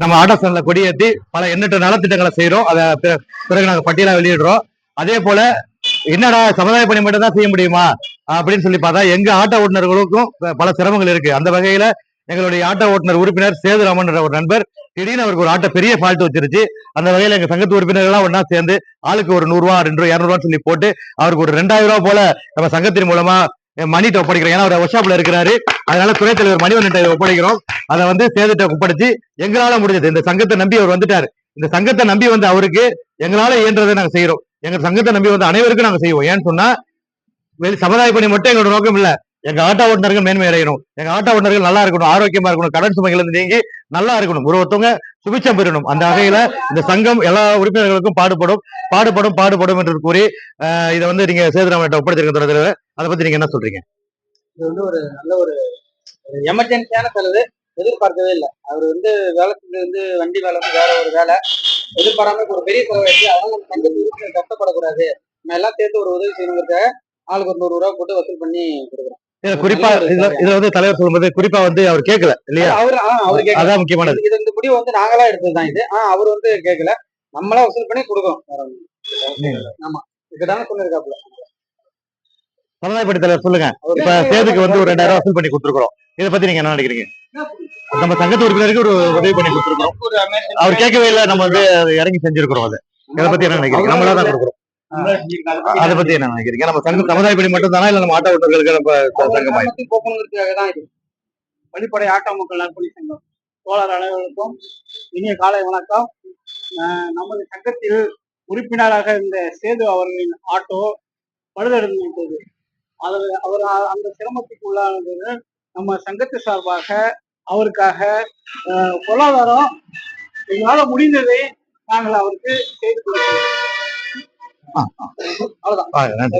நம்ம ஆட்டோஸ்டாண்ட்ல கொடியேற்றி பல எண்ணற்ற நலத்திட்டங்களை செய்யறோம். அதை பிறகு நாங்க பட்டியலா வெளியிடுறோம். அதே போல என்னடா சமுதாய பணி மட்டும் தான் செய்ய முடியுமா அப்படின்னு சொல்லி பார்த்தா எங்க ஆட்டோ ஓட்டுநர்களுக்கும் பல சிரமங்கள் இருக்கு. அந்த வகையில எங்களுடைய ஆட்டோ ஓட்டுநர் உறுப்பினர் சேதுராமன் ஒரு நண்பர் திடீர்னு அவருக்கு ஒரு ஆட்டோ பெரிய ஃபால்ட் வச்சிருச்சு. அந்த வகையில எங்க சங்கத்து உறுப்பினர்கள் ஒன்னா சேர்ந்து ஆளுக்கு ஒரு 100 ரூபா 200 200 சொல்லி போட்டு அவருக்கு ஒரு 2000 ரூபாய் போல நம்ம சங்கத்தின் மூலமா மணிட்ட ஒப்படைக்கிறோம். ஏன்னா அவர் ஒர்க் ஷாப்ல இருக்கிறாரு. அதனால துணைத் தலைவர் மணிவண்ணன் ஒப்படைக்கிறோம். அதை வந்து சேதுட்ட ஒப்படைச்சு எங்களால முடிஞ்சது. இந்த சங்கத்தை நம்பி அவர் வந்துட்டாரு. இந்த சங்கத்தை நம்பி வந்து அவருக்கு எங்களால இயன்றதை நாங்க செய்யறோம். எங்க சங்கத்தை நம்பி வந்து அனைவருக்கும் நாங்க செய்வோம். ஏன்னு சொன்னா சமுதாய பணி மட்டும் எங்களோட நோக்கம் இல்ல. எங்க ஆட்டோ ஓட்டுநர்கள் மேன்மை அடையணும், எங்க ஆட்டோ ஓட்டுநர்கள் நல்லா இருக்கணும், ஆரோக்கியமா இருக்கணும், கடன் சுமைகள் இருந்து நீங்கி நல்லா இருக்கணும், ஒருத்தவங்க சுபிச்சம் பெறணும். அந்த வகையில இந்த சங்கம் எல்லா உறுப்பினர்களுக்கும் பாடுபடும் என்று கூறி இதை வந்து நீங்க சேதுராமன் ஒப்படைச்சிருக்க. அதை பத்தி நீங்க என்ன சொல்றீங்க? இது வந்து ஒரு நல்ல ஒரு எமர்ஜென்சியான செலவு. எதிர்பார்க்கவே இல்லை. அவர் வந்து வேலை வந்து வண்டி வேலை வந்து வேற ஒரு வேலை எதிர்பாராம ஒரு பெரிய செலவாயிடுச்சு. அதனால நம்ம சங்கத்துக்கு கஷ்டப்படக்கூடாது, நம்ம எல்லாம் சேர்த்து ஒரு உதவி செய்யணுங்கிறத ஆளுக்கு ஒரு 100 ரூபா போட்டு வசூல் பண்ணி கொடுக்குறோம். குறிப்பா இதுல வந்து தலைவர் சொல்லும்போது குறிப்பா வந்து அவர் கேட்கல இல்லையா? அவரு அதான் முக்கியமானது. இது இந்த முடிவு வந்து நாங்களா எடுத்ததுதான் இது. அவர் வந்து கேட்கல, நம்மளா வசூல் பண்ணி கொடுக்குறோம். ஆமா, இதுதானே சொல்லிருக்காப்புல. சமுதாயப்படி தலைவர் சொல்லுங்க. இப்ப சேதுக்கு வந்து ஒரு 2000 ரூபாய் வசூல் பண்ணி கொடுத்துருக்கோம். இதை பத்தி நீங்க என்ன நினைக்கிறீங்க? நம்ம சங்கத்து உறுப்பினருக்கு ஒரு உதவி பண்ணி கொடுத்துருக்கோம். அவர் கேட்கவே இல்லை, நம்ம வந்து இறங்கி செஞ்சிருக்கிறோம். அதை இதை பத்தி என்ன நினைக்கிறீங்க? நம்மளா தான் கொடுக்குறோம். அதை பத்தி என்ன நினைக்கிறீங்க? நம்ம சங்கம் சமுதாயப்படி மட்டும் தானா இல்ல நம்ம ஆட்டோ ஓட்டுநர்களுக்கு சங்கமாய் போக்கணுங்கிறதுக்காக தான் இது. வழிப்படை ஆட்டோ மக்கள் நற்பணி சங்கம் தோழர் அனைவருக்கும் இனிய காலை வணக்கம். நமது சங்கத்தில் உறுப்பினராக இந்த சேது அவர்களின் ஆட்டோ பழுதடைந்துவிட்டது. அவர் அந்த சிரமத்துக்கு உள்ளானது. நம்ம சங்கத்து சார்பாக அவருக்காக பொருளாதாரம் எங்களால் முடிந்ததை நாங்கள் அவருக்கு செய்து கொடுக்கிறோம். அவ்வளவுதான்.